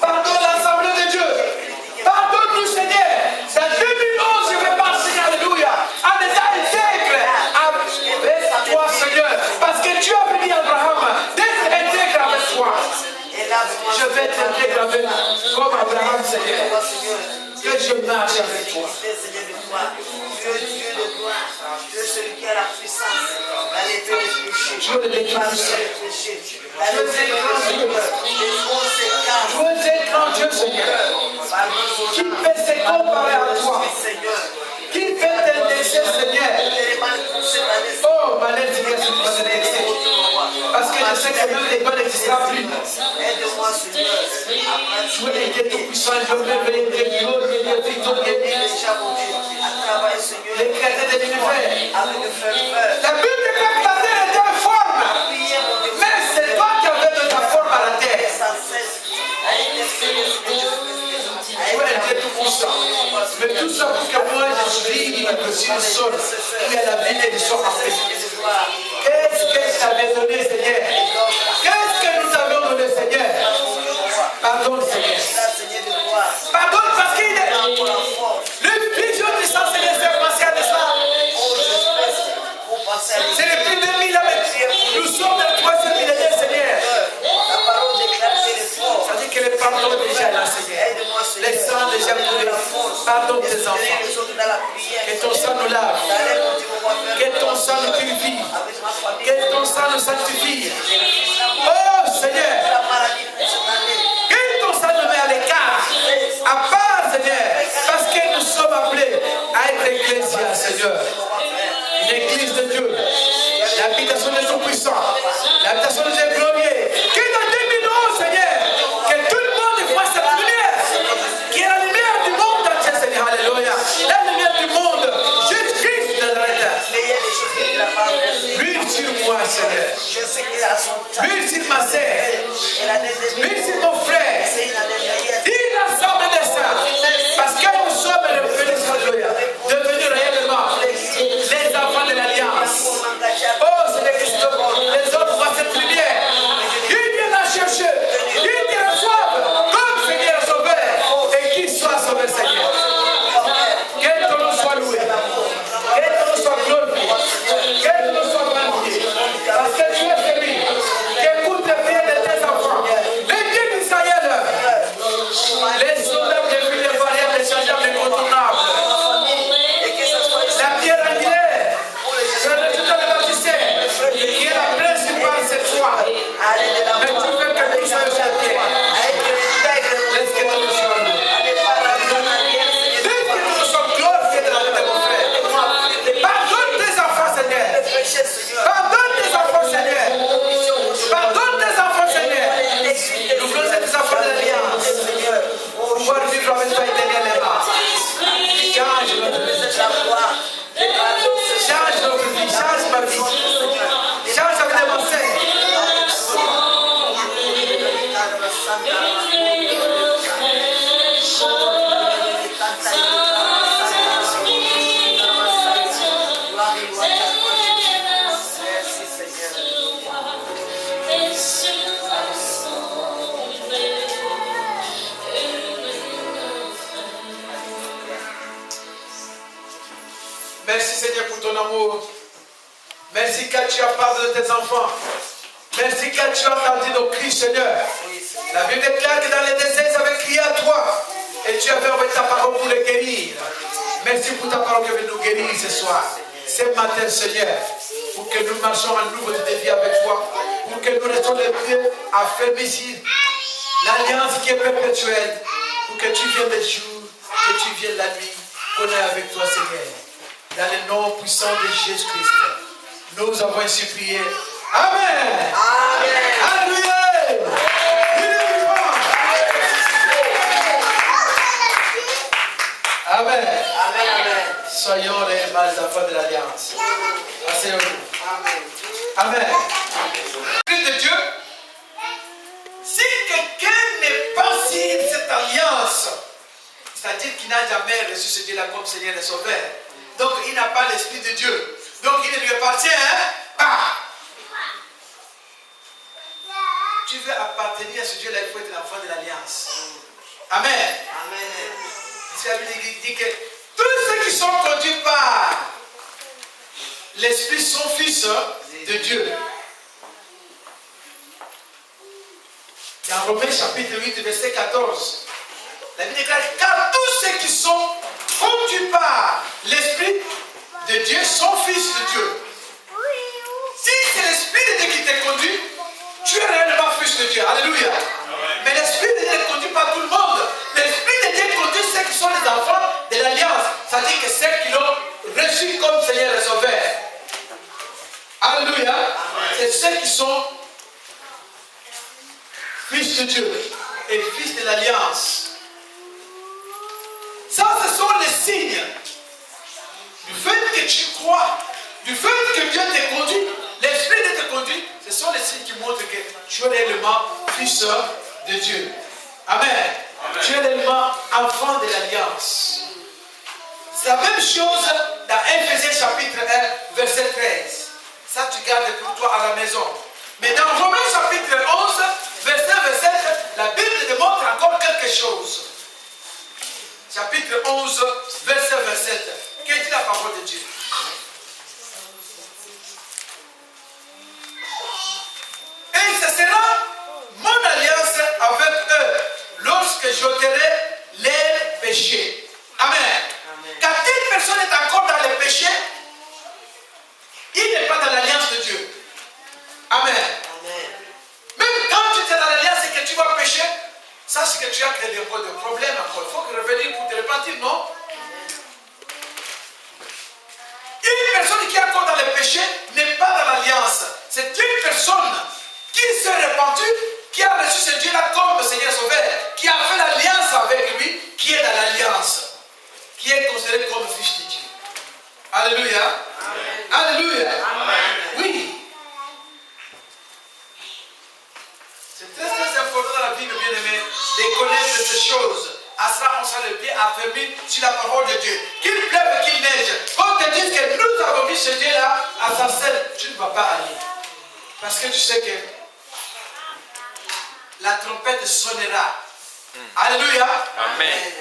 Pardonne l'Assemblée de Dieu. Pardonne-nous, Seigneur. C'est 2011, je vais passer, alléluia, en état intègre avec toi, Seigneur. Parce que tu as béni Abraham d'être intègre avec toi. Je vais être intègre avec comme Abraham, Seigneur. Que je marche avec toi. Dieu de gloire, Dieu celui qui a la puissance d'enlever les péchés, Dieu le déclare. Dieu est grand Dieu, Seigneur. Qui peut se comparer à toi? Qui peut t'indexer, Seigneur? Oh, ma lettre, Seigneur, c'est pas t'indexer. Parce que je sais que même les bonnes n'existera plus. Aide-moi, Seigneur. Dieu est tout puissant, Dieu est victorieux. Les chrétiens de l'univers. La Bible déclare que la terre était informe. Mais c'est toi qui avais donné ta forme à la terre. Dieu est tout puissant. Mais tout ça pour que moi je vive sur le sol. Il y a la vie et l'histoire en fait. Qu'est-ce que je t'avais donné, Seigneur? Qu'est-ce que nous t'avons donné, Seigneur? Pardonne, Seigneur. Pardonne parce qu'il est. Le vision du sang, Seigneur, c'est Pascal de ça. C'est le plus de 1000 ans. Nous sommes dans le 3e millénaire, Seigneur. Ça dit que le pardon est déjà là, Seigneur. Les sangs déjà coulés. Pardonne tes enfants. Que ton sang nous lave. Que ton sang nous purifie. Que ton sang nous sanctifie. Oh Seigneur. Que ton sang nous met à l'écart. À part, Seigneur. Parce que nous sommes appelés à être ecclésia, Seigneur. Une église de Dieu. L'habitation de Tout-Puissant. L'habitation de Dieu glorieux. Que dans 2011, Seigneur, que tout le monde voit cette lumière. Qui est la lumière du monde entier, Seigneur. Alléluia. La lumière du monde. Jésus-Christ de Nazareth. L'huile sur moi, Seigneur. L'huile sur ma sœur. L'huile sur mon frère. Dis l'ensemble des saints. Parce que nous sommes devenus réellement les enfants de l'Alliance. Oh, c'est les Christ. Les autres voient cette lumière. Ils viennent la chercher. Ils te reçoivent comme Seigneur sauveur. Et qu'ils soient sauvés, Seigneur. Que ton nom soit loué. Que ton nom soit glorifié. Que ton nom soit magnifié. Parce que tu es celui qui écoute les prières de tes enfants. Les dieux d'Israël. Les soldats des filles de variables, les changeables, les contournables. La pierre angulaire. Je ne suis pas le baptisé. Qui est la principale cette fois. Mais tu veux que tu sois sur la terre. Laisse que ton nom soit loué. Laisse que ton nom soit glorifié de la vie de mon frère. Pardonne tes enfants, Seigneur. Pardonne tes enfants, Seigneur. Pardonne tes enfants, Seigneur. Nous voulons être des enfants de l'Alliance. Pouvoir vivre avec toi éternellement. Change notre vie. Change notre vie. Change ma vie. Change la vie de mon Seigneur. Merci Seigneur pour ton amour. Merci car tu as pardonné tes enfants. Merci car tu as entendu nos cris, Seigneur. La Bible déclare que dans les déserts, ils avaient crié à toi. Et tu avais envoyé ta parole pour les guérir. Merci pour ta parole qui veut nous guérir ce soir. Ce matin, Seigneur. Pour que nous marchions en nouveauté de vie avec toi. Pour que nous restons les pieds affermis ici. L'alliance qui est perpétuelle. Pour que tu viennes le jour, que tu viennes la nuit. On est avec toi, Seigneur. Dans le nom puissant de Jésus-Christ, nous avons ainsi prié. Amen. Amen. Alléluia. Amen. Amen. Soyons les mâles enfants de l'Alliance. Asseyons-nous. Amen. Amen. Esprit de Dieu, si quelqu'un n'est pas sur cette alliance, c'est-à-dire qu'il n'a jamais reçu ce Dieu-là comme Seigneur et Sauveur, donc il n'a pas l'Esprit de Dieu. Donc il ne lui appartient pas. Tu veux appartenir à ce Dieu-là, il faut être l'enfant de l'alliance. Amen. Amen. La Bible dit que tous ceux qui sont conduits par l'Esprit sont fils de Dieu. Dans Romains chapitre 8, verset 14, la Bible déclare car tous ceux qui sont conduits par l'Esprit de Dieu sont fils de Dieu. Si c'est l'Esprit de Dieu qui te conduit, tu es réellement fils de Dieu. Alléluia. Mais l'Esprit de Dieu ne conduit pas tout le monde. L'Esprit de Dieu conduit ceux qui sont les enfants de l'Alliance. C'est-à-dire que ceux qui l'ont reçu comme Seigneur et Sauveur. Alléluia. C'est ceux qui sont fils de Dieu et fils de l'Alliance. Ça, ce sont les signes du fait que tu crois, du fait que Dieu te conduit, l'Esprit de te conduit. Ce sont les signes qui montrent que tu es réellement fils de Dieu. Amen. Amen. Tu es réellement enfant de l'Alliance. C'est la même chose dans Éphésiens chapitre 1, verset 13. Ça, tu gardes pour toi à la maison. Mais dans Romains chapitre 11, verset 27, la Bible démontre encore quelque chose. Chapitre 11, verset 27. Qu'est-ce que dit la parole de Dieu? Et ce sera mon alliance avec eux lorsque j'ôterai leurs péchés. Amen. Amen. Quand une personne est encore dans le péché, il n'est pas dans l'alliance de Dieu. Amen. Amen. Même quand tu es dans l'alliance et que tu vas pécher, sache que tu as créé des problèmes encore. Il faut revenir pour te repentir, non? Une personne qui est encore dans le péché n'est pas dans l'alliance. C'est une personne qui s'est répandue, qui a reçu ce Dieu-là comme Seigneur Sauveur, qui a fait l'alliance avec lui, qui est dans l'alliance, qui est considéré comme fils de Dieu. Alléluia. Amen. Alléluia. Amen. Oui. C'est très très important dans la vie, mes bien-aimés, de connaître ces choses. À cela, on sera le pied affermi sur la parole de Dieu. Qu'il pleuve, qu'il neige. Quand te disent que nous avons vu ce Dieu-là à sa scène, tu ne vas pas aller. Parce que tu sais que la trompette sonnera. Alléluia. Amen.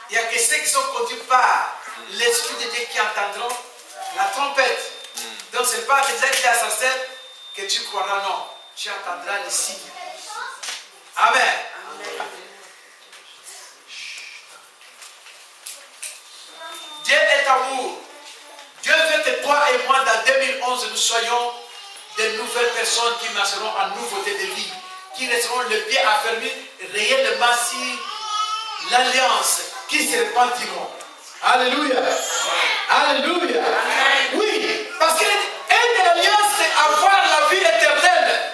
Il n'y a que ceux qui sont conduits par l'Esprit de Dieu qui entendront la trompette. Donc ce n'est pas quelqu'un qui est à sa scène que tu croiras, non. Tu entendras les signes. Amen. Amen. Dieu est amour. Dieu veut que toi et moi, dans 2011, nous soyons de nouvelles personnes qui marcheront en nouveauté de vie, qui resteront le pied affermi réellement sur l'alliance, qui se repentiront. Alléluia. Alléluia. Amen. Oui, parce que être dans l'alliance, c'est avoir la vie éternelle.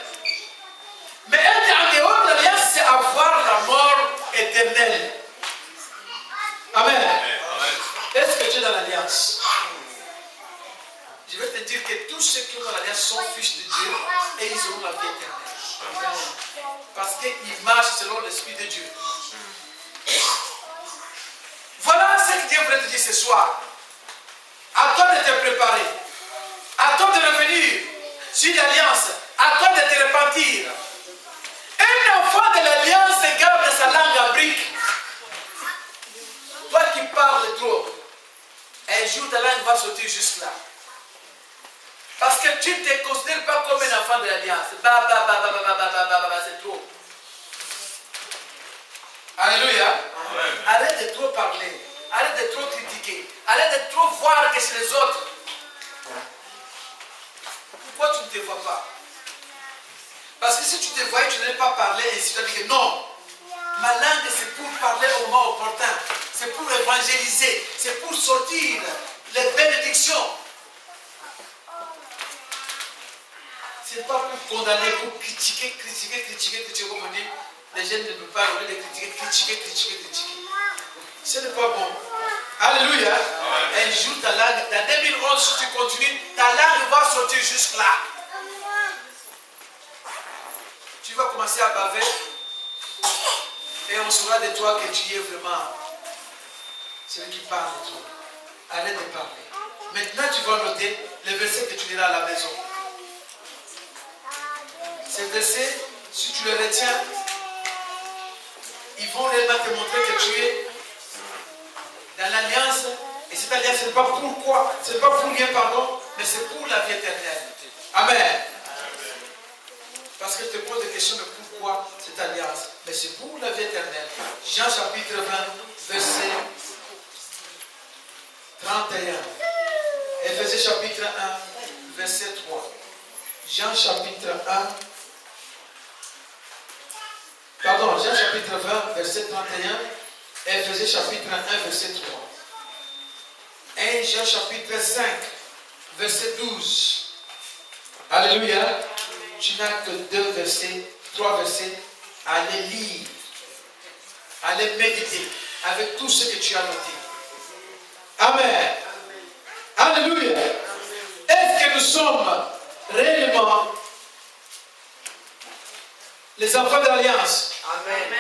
Mais être en dehors de l'alliance, c'est avoir la mort éternelle. Amen. Est-ce que tu es dans l'alliance? Je vais te dire que tous ceux qui sont dans l'alliance sont fils de Dieu et ils auront la vie éternelle. Parce qu'ils marchent selon l'Esprit de Dieu. Voilà ce que Dieu voulait te dire ce soir. À toi de te préparer. À toi de revenir sur l'alliance. À toi de te repentir. Un enfant de l'alliance garde sa langue à brique. Toi qui parles trop, un jour ta langue va sortir juste là. Parce que tu ne te considères pas comme un enfant de l'alliance. C'est trop. Alléluia. Amen. Arrête de trop parler. Arrête de trop critiquer. Arrête de trop voir que c'est les autres. Pourquoi tu ne te vois pas? Parce que si tu te voyais, tu n'allais pas parler et si tu as dit que non. Ma langue, c'est pour parler au moment opportun. C'est pour évangéliser. C'est pour sortir les bénédictions. Ce n'est pas pour condamner, pour critiquer, comme on dit. Les jeunes ne peuvent pas au lieu de critiquer. Ce n'est pas bon. Alléluia. Un jour, ta langue, dans 2011, si tu continues, ta langue va sortir jusque là. Tu vas commencer à baver. Et on saura de toi que tu es vraiment celui qui parle de toi. Arrête de parler. Maintenant, tu vas noter les versets que tu liras à la maison. Ces versets si tu les retiens, ils vont réellement te montrer que tu es dans l'alliance. Et cette alliance, ce n'est pas pourquoi, ce n'est pas pour rien, pardon, mais c'est pour la vie éternelle. Amen. Parce que je te pose des questions de pourquoi cette alliance. Mais c'est pour la vie éternelle. Jean chapitre 20, verset 31. Éphésiens chapitre 1, verset 3. Jean chapitre 1. Pardon, Jean chapitre 20, verset 31. Éphésiens chapitre 1, verset 3. 1 Jean chapitre 5, verset 12. Alléluia. Tu n'as que 2 versets, 3 versets à les lire, à les méditer avec tout ce que tu as noté. Amen. Alléluia. Est-ce que nous sommes réellement les enfants de l'Alliance? Amen.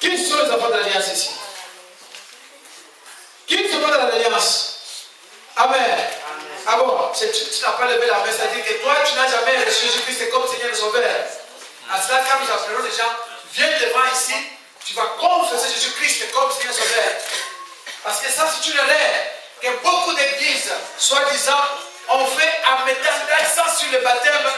Qui sont les enfants de l'Alliance ici? Qui ne sont pas dans l'Alliance? Amen. Ah bon, tu n'as pas levé la main, c'est-à-dire que toi, tu n'as jamais reçu Jésus-Christ comme Seigneur et Sauveur. À cela, quand nous appelons les gens, viens devant ici, tu vas confesser Jésus-Christ comme Seigneur et Sauveur. Parce que ça, c'est une erreur que beaucoup d'églises, soi-disant, ont fait en mettant l'accent sur le baptême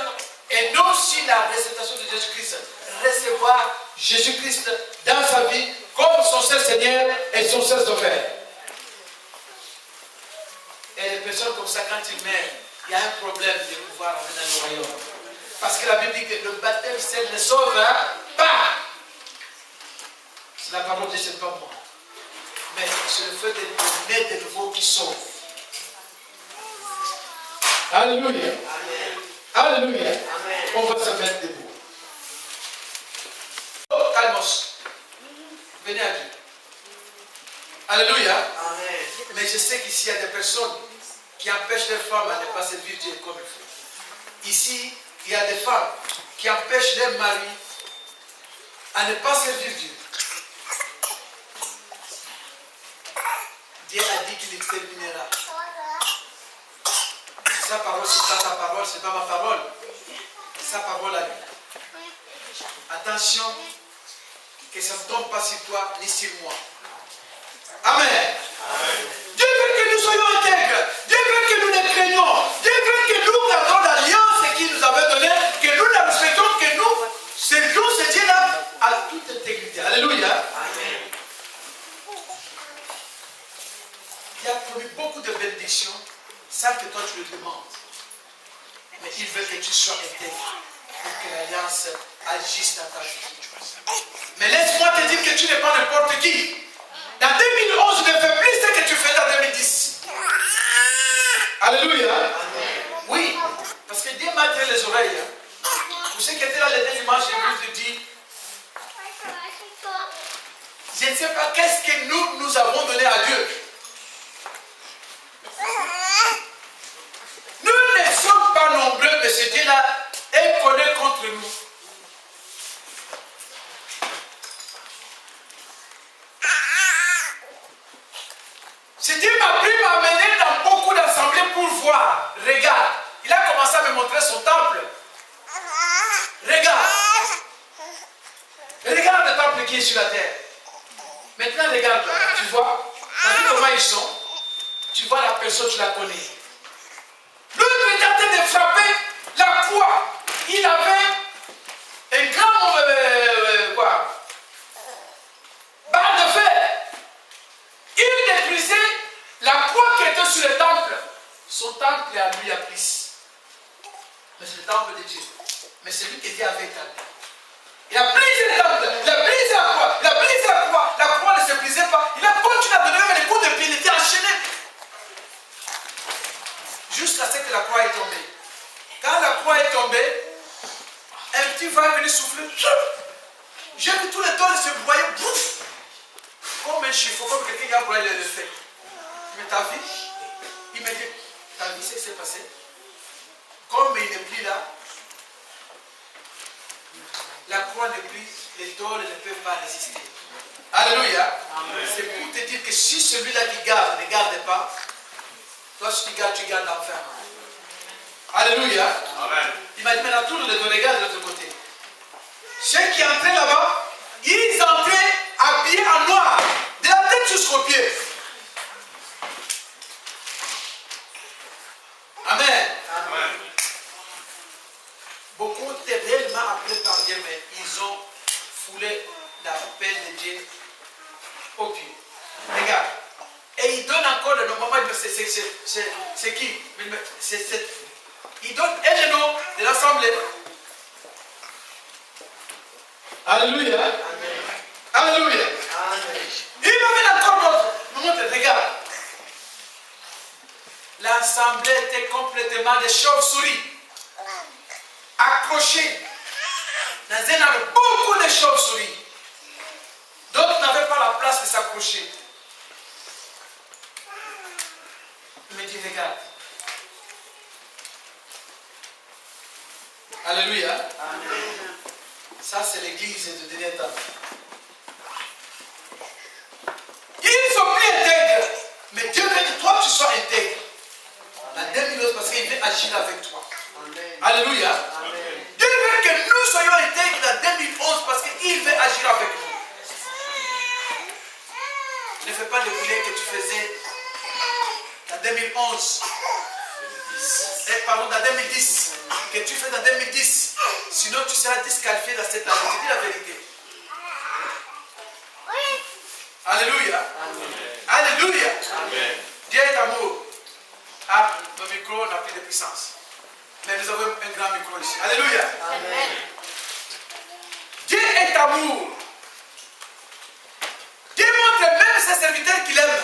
et non sur la réception de Jésus-Christ. Recevoir Jésus-Christ dans sa vie comme son seul Seigneur et son seul Sauveur. Et les personnes comme ça, quand ils meurent, il y a un problème de pouvoir entrer dans le royaume. Parce que la Bible dit que le baptême seul ne sauve pas. C'est la parole de Dieu, c'est pas moi. Mais c'est le fait de naître de nouveau qui sauve. Alléluia. Amen. Alléluia. Amen. On va se mettre debout. Oh, calmos. Venez à Dieu. Alléluia. Amen. Mais je sais qu'ici, il y a des personnes qui empêchent les femmes à ne pas servir Dieu comme il faut. Ici, il y a des femmes qui empêchent les maris à ne pas servir Dieu. Dieu a dit qu'il exterminera. Sa parole, c'est pas ta parole, c'est pas ma parole. Sa parole à lui. Attention, que ça ne tombe pas sur toi ni sur moi. Amen. Amen. Dieu veut que nous soyons intègres. Dieu veut que nous les craignons. Dieu veut que nous gardons l'alliance qu'il nous avait donnée, que nous la respectons, que nous servons ce Dieu-là à toute intégrité. Alléluia. Amen. Il a promis beaucoup de bénédictions sans que toi tu le demandes. Mais il veut que tu sois intègre pour que l'alliance agisse dans ta vie. Mais laisse-moi te dire que tu n'es pas n'importe qui. Dans 2011, tu ne fais plus ce que tu faisais en 2010. Alléluia. Amen. Oui, parce que Dieu m'a tiré les oreilles. Vous savez qui était là le dernier dimanche, je vous dis, je ne sais pas qu'est-ce que nous avons donné à Dieu. Nous ne sommes pas nombreux, mais ce Dieu-là est collé contre nous. Ce Dieu m'a pris, m'a amené dans beaucoup d'assemblées pour voir. Regarde, il a commencé à me montrer son temple. Regarde. Regarde le temple qui est sur la terre. Maintenant, regarde, tu vois, comment ils sont. Tu vois la personne, tu la connais. L'autre était en train de frapper la croix. Il avait un grand barre de fer. Il détruisait la croix qui était sur le temple. Son temple est à lui à prise. Mais c'est le temple de Dieu. Mais c'est lui qui Dieu avait établi. Il a brisé le temple, il a brisé la croix, il a brisé la croix ne se brisait pas. Il a continué à donner même les coups de pied, il était enchaîné. Jusqu'à ce que la croix est tombée. Quand la croix est tombée, un petit vent est venu souffler. J'ai vu tous les tôles se broyer. Comme un chiffon, comme quelqu'un qui a broyé le feu. Mais ta vie, il me dit, ta vie, c'est ce qui s'est passé. Comme il n'est plus là, la croix n'est plus, les tôles ne peuvent pas résister. Alléluia. C'est pour te dire que si celui-là qui garde ne garde pas, toi, si tu gardes l'enfer. Alléluia. Amen. Il m'a dit, maintenant, tourne le dos, regarde de l'autre côté. Ceux qui entraient là-bas, ils entraient habillés en noir, de la tête jusqu'aux pieds. Amen. Amen. Beaucoup étaient réellement appelés par Dieu, mais ils ont foulé l'appel de Dieu au pied. Regarde. Et il donne encore le nom. Maman, c'est qui? Il donne un nom de l'assemblée. Alléluia. Amen. Alléluia. Amen. Il m'amène encore d'autres. Montre, regarde. L'assemblée était complètement des chauves-souris. Accrochés. Dans un arbre, beaucoup de chauves-souris. D'autres n'avaient pas la place de s'accrocher. Il me dit, regarde. Alléluia. Amen. Ça, c'est l'église de dernier temps. Ils sont plus intègres. Mais Dieu veut que toi, tu sois intègre. La 2011, parce qu'il veut agir avec toi. Amen. Alléluia. Amen. Dieu veut que nous soyons intègres dans 2011 parce qu'il veut agir avec nous. Ne fais pas le boulet que tu faisais en 2011. Pardon, dans 2010. Que tu fais dans 2010. Sinon, tu seras disqualifié dans cette année. Je dis la vérité. Alléluia. Amen. Alléluia. Amen. Dieu est amour. Ah, nos micros n'ont plus de puissance. Mais nous avons un grand micro ici. Alléluia. Amen. Dieu est amour. Dieu montre même ses serviteurs qu'il aime.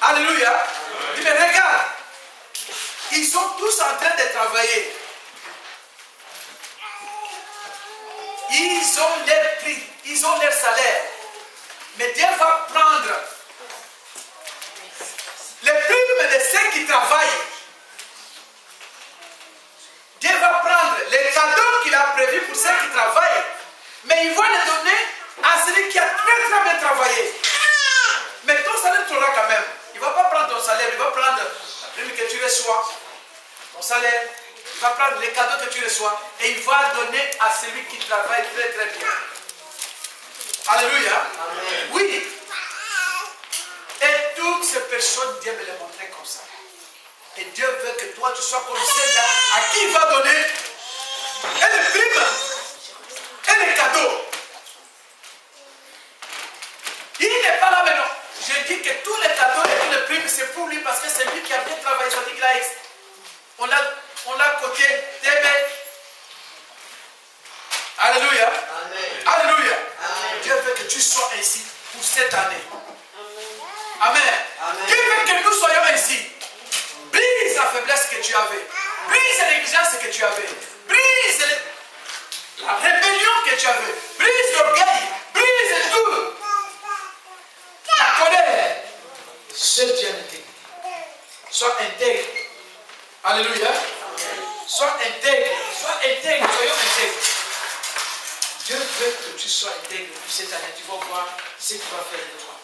Alléluia. Amen. Il me regarde. Ils sont tous en train de travailler. Ils ont leur prix, ils ont leur salaire. Mais Dieu va prendre les primes de ceux qui travaillent. Dieu va prendre les cadeaux qu'il a prévus pour ceux qui travaillent. Mais il va les donner à celui qui a très très bien travaillé. Mais ton salaire tu l'auras quand même. Il ne va pas prendre ton salaire, il va prendre la prime que tu reçois, ton salaire. Il va prendre les cadeaux que tu reçois et il va donner à celui qui travaille très très bien. Alléluia. Amen. Oui. Et toutes ces personnes, Dieu me les montrait comme ça. Et Dieu veut que toi tu sois comme celle-là à qui il va donner et les primes et les cadeaux. Il n'est pas là maintenant. J'ai dit que tous les cadeaux et tous les primes c'est pour lui parce que c'est lui qui a bien travaillé. Ça dit qu'il a on l'a coté TB. Alléluia. Amen. Alléluia. Amen. Dieu veut que tu sois ainsi pour cette année. Amen. Amen. Dieu veut que nous soyons ainsi. Brise la faiblesse que tu avais. Brise l'exigence que tu avais. Brise la rébellion que tu avais. Brise l'orgueil. Brise tout. La colère. Seul Dieu intègre. Sois intègre. Alléluia. Sois intègre, soyons intègres. Dieu veut que tu sois intègre pour cette année. Tu vas voir ce qu'il va faire de toi.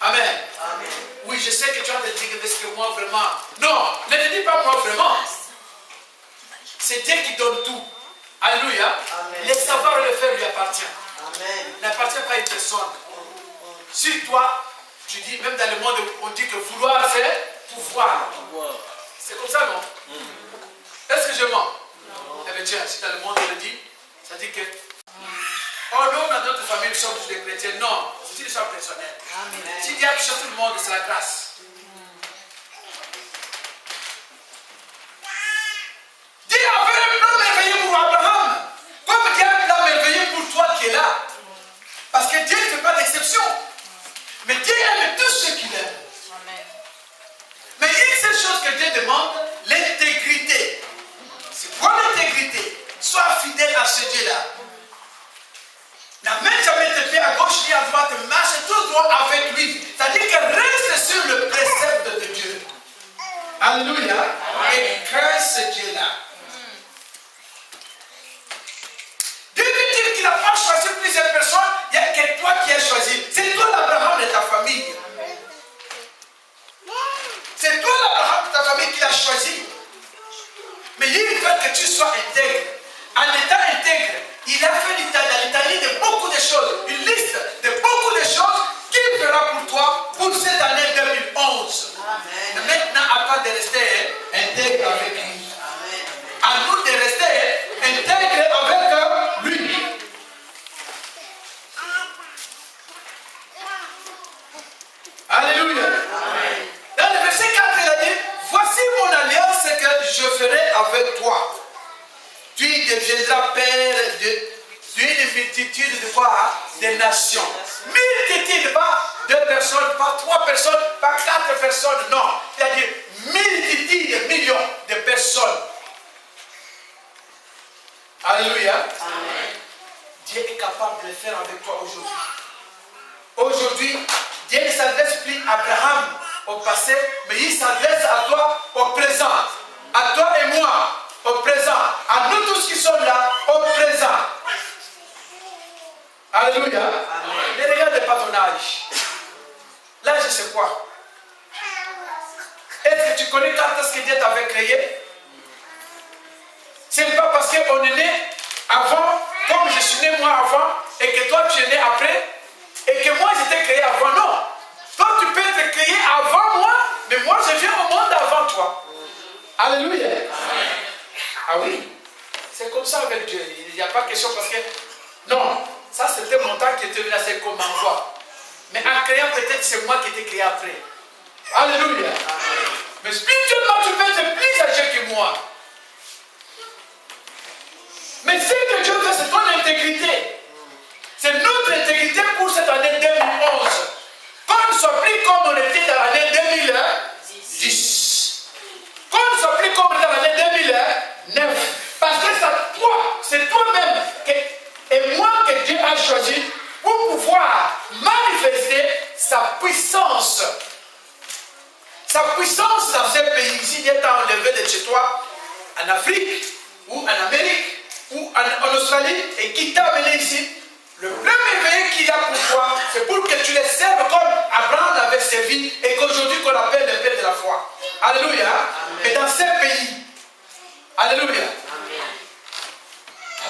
Amen. Amen. Oui, je sais que tu as te dire parce que moi vraiment. Non, ne te dis pas moi vraiment. C'est Dieu qui donne tout. Alléluia. Amen. Le savoir et le faire lui appartient. Amen. Il n'appartient pas à une personne. Si toi, tu dis, même dans le monde, on dit que vouloir c'est pouvoir. C'est comme ça, non? Est-ce que je mens? Non. Eh bien tiens, si dans le monde on le dit, ça dit que oh non, dans notre famille nous sommes tous des chrétiens. Non, c'est une histoire personnelle. Amen. Si Dieu a touché tout le monde, c'est la grâce. Dieu a fait un plan merveilleux pour Abraham. Comme Dieu a un plan merveilleux pour toi qui es là. Parce que Dieu ne fait pas d'exception. Mais Dieu aime tous ceux qu'il aime. Amen. Mais une seule chose que Dieu demande, l'intégrité. C'est quoi l'intégrité? Sois fidèle à ce Dieu-là. N'amène jamais tes pieds à gauche ni à droite, marche tout droit avec lui. C'est-à-dire que reste sur le précepte de Dieu. Alléluia. Et crains ce Dieu-là. Dieu veut dire qu'il n'a pas choisi plusieurs personnes, il n'y a que toi qui as choisi. C'est toi l'Abraham de ta famille. C'est toi l'Abraham de ta famille qui l'a choisi. Mais il veut que tu sois intègre. En étant intègre, avec toi. Tu deviendras père d'une multitude de quoi? Des nations. Multitude, pas 2 personnes, pas 3 personnes, pas 4 personnes, non. C'est-à-dire multitude, millions de personnes. Alléluia. Amen. Dieu est capable de le faire avec toi aujourd'hui. Aujourd'hui, Dieu ne s'adresse plus à Abraham au passé, mais il s'adresse à toi au présent. À toi et moi, au présent. À nous tous qui sommes là, au présent. Alléluia. Amen. Ne regarde pas ton âge. L'âge, c'est quoi? Est-ce que tu connais quand est-ce que Dieu t'avait créé? Ce n'est pas parce qu'on est né avant, comme je suis né moi avant, et que toi tu es né après, et que moi j'étais créé avant. Non. Toi tu peux être créé avant moi, mais moi je viens au monde avant toi. Alléluia. Amen. Ah oui. C'est comme ça avec Dieu. Il n'y a pas de question parce que... Non. Ça c'était mon temps qui était venu, c'est comme envoi. Mais en créant peut-être c'est moi qui étais créé après. Alléluia. Amen. Mais spirituellement tu peux être plus âgé que moi. Mais ce que Dieu veut, c'est ton intégrité. C'est notre intégrité pour cette année 2011. Qu'on ne soit plus comme on était dans l'année 2010. Qu'on ne soit plus comme on était dans l'année 2009. Parce que c'est toi-même et moi que Dieu a choisi pour pouvoir manifester sa puissance. Sa puissance dans ce pays. Si Dieu t'a enlevé de chez toi, en Afrique ou en Amérique, ou en Australie, et qui t'a amené ici, le premier veillé qu'il a pour toi, c'est pour que tu les serves comme Abraham avait servi et qu'aujourd'hui qu'on appelle le père de la foi. Alléluia. Amen. Mais dans ces pays, alléluia. Amen.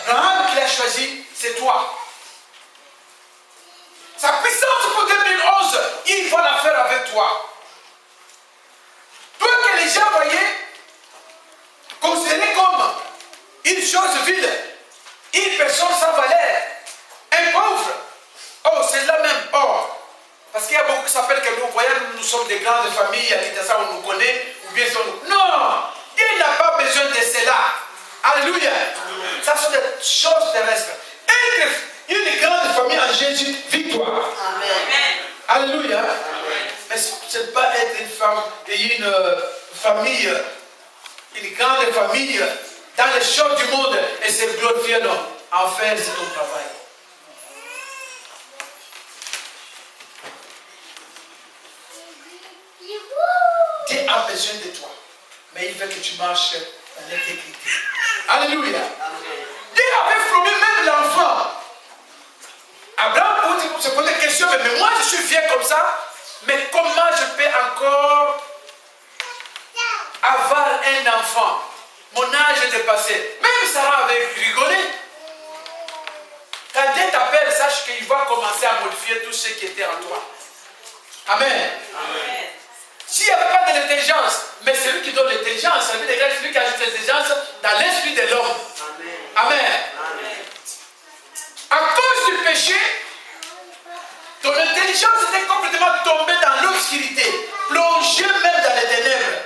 Abraham qui l'a choisi, c'est toi. Sa puissance pour 2011, il va la faire avec toi. Toi que les gens voyaient, considérés comme une chose vide, une personne sans valeur, un pauvre. Oh, c'est là même. Oh, parce qu'il y a beaucoup qui s'appellent que nous voyons, nous sommes des grandes familles, à Kinshasa, on nous connaît, ou bien on nous... Non, Dieu n'a pas besoin de cela. Alléluia. Amen. Ça sont des choses terrestres. Être une grande famille en Jésus, victoire. Amen. Alléluia. Amen. Mais ce n'est pas être une femme et une famille, une grande famille dans les choses du monde et se glorifier, non. En faire, c'est ton travail. Dieu a besoin de toi, mais il veut que tu marches dans l'intégrité. Alléluia. Amen. Dieu avait promis même l'enfant. Abraham se posait des questions, mais moi je suis vieux comme ça, mais comment je peux encore avoir un enfant? Mon âge est dépassé. Même Sarah avait rigolé. Quand Dieu t'appelle, sache qu'il va commencer à modifier tout ce qui était en toi. Amen. Amen. S'il n'y avait pas de l'intelligence, mais c'est lui qui donne l'intelligence, c'est lui qui ajoute l'intelligence dans l'esprit de l'homme. Amen. Amen. À cause du péché, ton intelligence était complètement tombée dans l'obscurité, plongée même dans les ténèbres.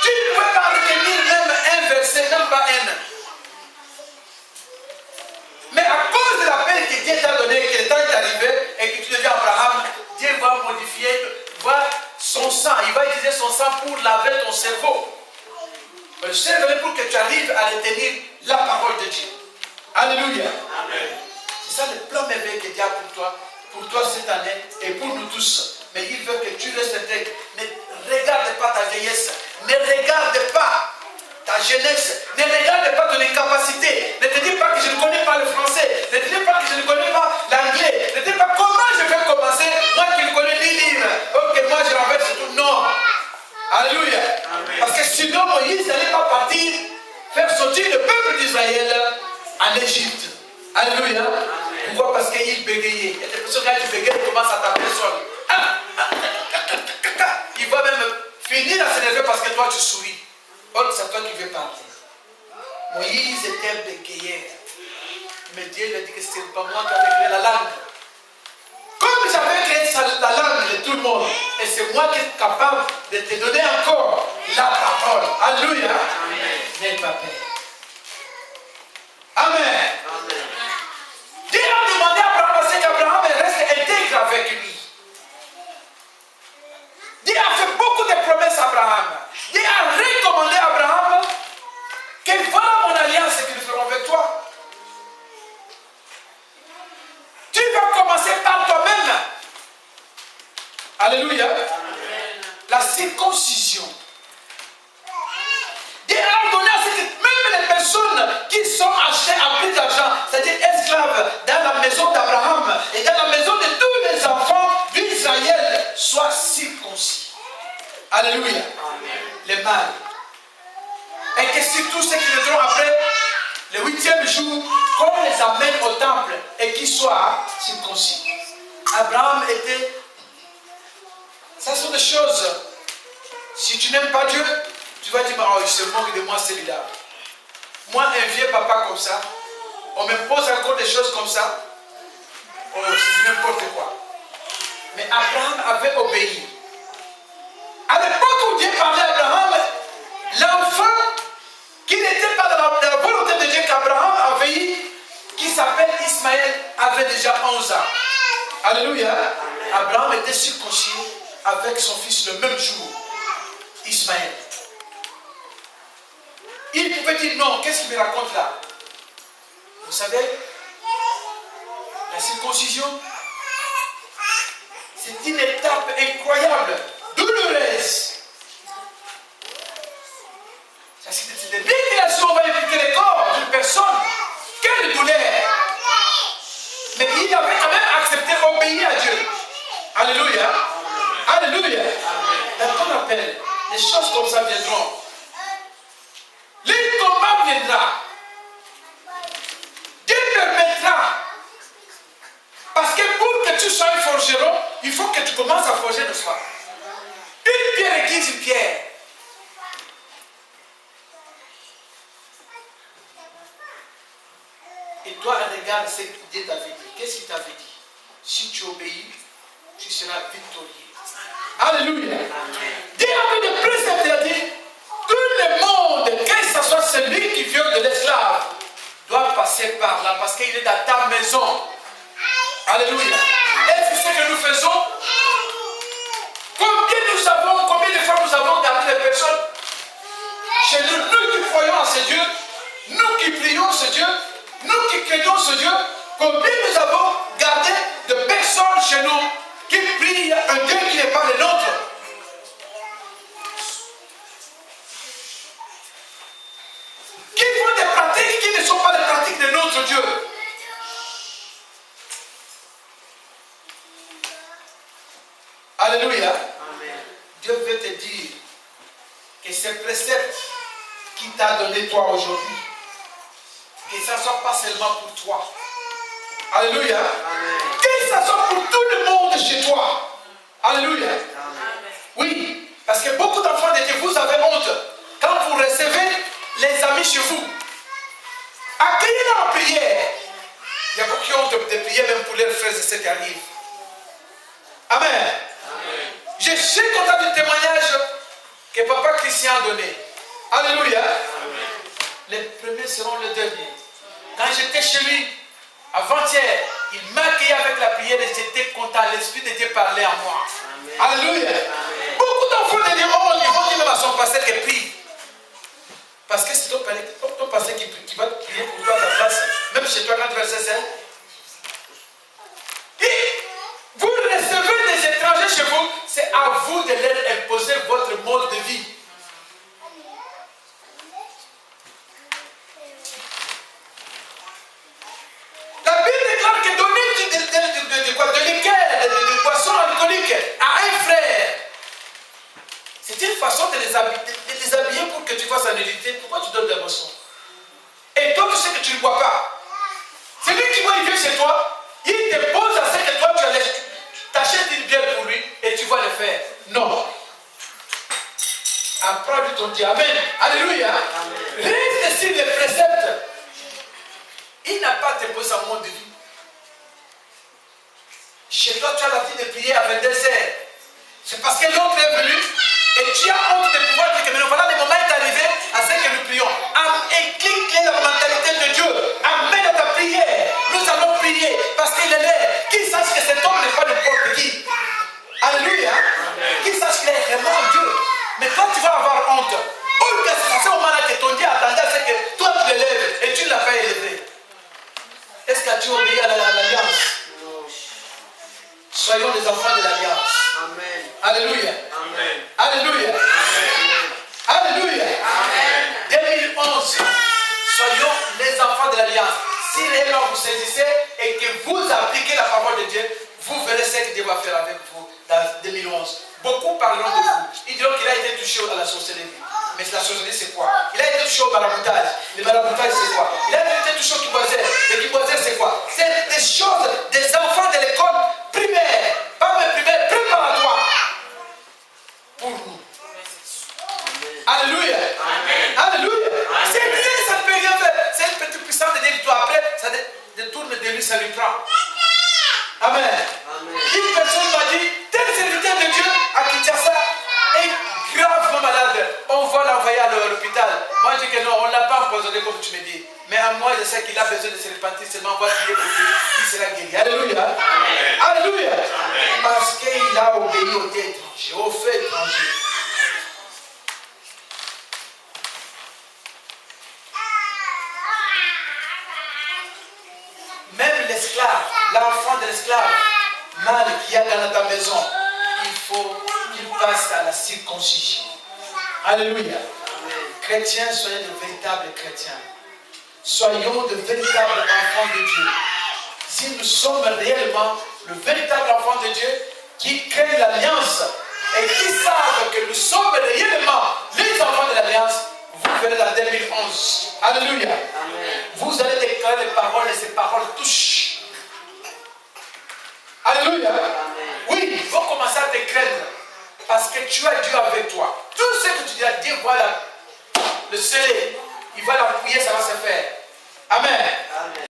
Tu ne pouvais pas retenir même un verset, même pas un. Mais à cause de la paix que Dieu t'a donné, que le temps est arrivé et que tu deviens Abraham, Dieu va modifier son sang. Il va utiliser son sang pour laver ton cerveau. Le cerveau pour que tu arrives à retenir la parole de Dieu. Alléluia. Amen. C'est ça le plan merveilleux que Dieu a pour toi cette année et pour nous tous. Mais il veut que tu restes intègre. Ne regarde pas ta vieillesse. Ne regarde pas ta jeunesse. Ne regarde pas ton incapacité. Ne te dis pas que je ne connais pas le français. Ne te dis pas que je ne connais pas l'anglais. Ne te dis pas comment je vais commencer. Moi qui ne connais ni lire. Ok, moi je renverse tout. Non. Alléluia. Amen. Parce que sinon Moïse n'allait pas partir faire sortir le peuple d'Israël en Égypte. Alléluia. Amen. Pourquoi? Parce qu'il bégayait. Il y a des personnes quand tu bégayes, tu commences à taper le sol. Il va même finir à s'énerver parce que toi tu souris. Or, c'est toi qui veux partir. Moïse était bégayeur. Mais Dieu lui a dit que ce n'est pas moi qui avais créé la langue. Comme j'avais créé la langue, tout le monde. Et c'est moi qui suis capable de te donner encore la parole. Alléluia. N'aie pas peur. Amen. Dieu a demandé à Abraham parce qu'Abraham reste intègre avec lui. Dieu a fait beaucoup de promesses à Abraham. Dieu a recommandé à Abraham que voilà mon alliance que nous ferons avec toi. Tu vas commencer par toi-même. Alléluia. La circoncision. Dieu a ordonné à ce que même les personnes qui sont achetées à prix d'argent, c'est-à-dire esclaves dans la maison d'Abraham et dans la maison de tous les enfants d'Israël, soient circoncis. Alléluia. Les mâles. Et que surtout ceux qui viendront après le 8e jour, qu'on les amène au temple et qu'ils soient circoncis. Abraham était... Ça sont des choses. Si tu n'aimes pas Dieu, tu vas dire, oh, il se moque de moi celui-là. Moi, un vieux papa comme ça, on me pose encore des choses comme ça. Oh, c'est n'importe quoi. Mais Abraham avait obéi. À l'époque où Dieu parlait à Abraham, l'enfant qui n'était pas dans la volonté de Dieu qu'Abraham avait eu, qui s'appelle Ismaël, avait déjà 11 ans. Alléluia. Abraham était circoncis avec son fils le même jour, Ismaël. Il pouvait dire non, qu'est-ce qu'il me raconte là? Vous savez, la circoncision, c'est une étape incroyable, douloureuse. C'est des régulations, on va impliquer le corps d'une personne. Quelle douleur! Mais il avait quand même accepté d'obéir à Dieu. Alléluia. Alléluia. Dans ton appel, les choses comme ça viendront. Les combats viendra. Dieu permettra. Parce que pour que tu sois un forgeron, il faut que tu commences à forger le soir. Une pierre aiguise une pierre. Et toi, regarde ce que Dieu t'avait dit. Qu'est-ce qu'il t'avait dit? Si tu obéis, tu seras victorieux. Alléluia. Dieu avait des préceptes, il a dit, tout le monde, que ce soit celui qui vient de l'esclave, doit passer par là parce qu'il est dans ta maison. Alléluia. Et c'est ce que nous faisons. Combien de fois nous avons gardé les personnes chez nous, nous qui croyons en ce Dieu, nous qui prions ce Dieu, nous qui craignons ce Dieu, combien nous avons gardé de personnes chez nous qui prient un Dieu qui n'est pas le nôtre. Qui font des pratiques qui ne sont pas les pratiques de notre Dieu. Alléluia. Amen. Dieu veut te dire que ces préceptes qu'il t'a donné toi aujourd'hui, que ça ne soit pas seulement pour toi. Alléluia. Amen. Que ça soit pour tout le monde chez toi. Alléluia. Amen. Oui, parce que beaucoup d'enfants de Dieu, vous avez honte. Quand vous recevez les amis chez vous, accueillez-les en prière. Il y a beaucoup qui ont honte de prier même pour leurs frères et sœurs qui arrivent. Amen. Amen. Je suis content du témoignage que Papa Christian a donné. Alléluia. Amen. Les premiers seront les derniers. Quand j'étais chez lui, avant-hier, il m'accueillait avec la prière et j'étais content. L'Esprit de Dieu parlait en moi. Amen. Alléluia. Amen. Beaucoup d'enfants de Dieu, ils vont dire même à son pasteur qu'il prie. Parce que c'est ton pasteur qui va prier pour toi à ta place. Même chez toi, quand tu vas ça. Et vous recevez des étrangers chez vous, c'est à vous de leur imposer votre mode de vie. La Bible déclare que donner de liqueur, de boissons alcooliques à un frère, c'est une façon de les habiller pour que tu fasses en nudité. Pourquoi tu donnes des boissons? Et toi, tu sais que tu ne bois pas. Celui qui voit, il vient chez toi, il te pose à ce que toi, tu achètes une bière pour lui et tu vas le faire. Non. Apprends ton Dieu. Amen. Alléluia. Reste sur les préceptes. Il n'a pas déposé un mode de vie. Chez toi, tu as l'habitude de prier à 22h. tu as honte de pouvoir dire que maintenant, voilà, le moment est arrivé à ce que nous prions. Éclique la mentalité de Dieu. Amène à ta prière. Nous allons prier parce qu'il est là. Qu'il sache que cet homme n'est pas n'importe qui. Alléluia. Qu'il sache qu'il est vraiment Dieu. Mais toi, tu vas avoir honte. Oh, c'est au moment que ton Dieu attendait à ce que toi tu l'élèves et tu ne l'as pas élevé. Est-ce que tu obéis à l'alliance? Soyons les enfants de l'alliance. Amen. Alléluia. Amen. Alléluia. Amen. Alléluia. Amen. 2011. Soyons les enfants de l'alliance. Si réellement vous saisissez et que vous appliquez la parole de Dieu, vous verrez ce que Dieu va faire avec vous dans 2011. Beaucoup parleront de vous. Ils diront qu'il a été touché à la sorcellerie. Mais la sorcellerie, c'est quoi? Il a été touché au maraboutage. Le maraboutage, c'est quoi? Il a été touché au kiboiseur. Le kiboiseur, c'est quoi? C'est des choses des enfants de l'école primaire. Pas même primaire, préparatoire. Pour nous. Alléluia. Alléluia. C'est bien, ça ne peut rien faire. C'est une petite puissance de Dieu. Après, ça détourne de lui, ça lui prend. Amen. Une personne m'a dit, tel serviteur de Dieu à Kinshasa est gravement malade. On va l'envoyer à l'hôpital. Moi, je dis que non, on ne l'a pas empoisonné comme tu me dis. Mais à moi, je sais qu'il a besoin de se repentir. Seulement, on va prier pour lui. Il sera guéri. Alléluia. Amen. Alléluia. Amen. Parce qu'il a obéi au Dieu étranger, au fait étranger. Même l'esclave, l'enfant de l'esclave, mal qui est dans ta maison, il faut qu'il passe à la circoncision. Alléluia. Chrétiens, soyez de véritables chrétiens. Soyons de véritables enfants de Dieu. Si nous sommes réellement le véritable enfant de Dieu qui crée l'alliance et qui savent que nous sommes réellement les enfants de l'alliance, vous verrez dans 2011. Alléluia. Amen. Vous allez déclarer les paroles et ces paroles touchent. Alléluia. Amen. Oui, il faut commencer à te craindre. Parce que tu as Dieu avec toi. Tout ce que tu dis à Dieu, voilà, le sceller, il va l'appuyer, ça va se faire. Amen. Amen.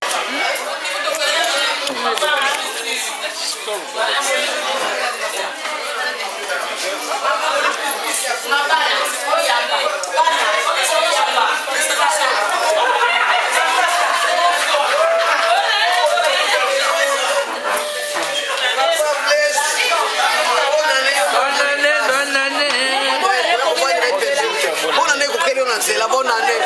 C'est la bonne année.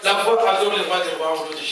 la voix adore le roi des rois au nom de Jésus.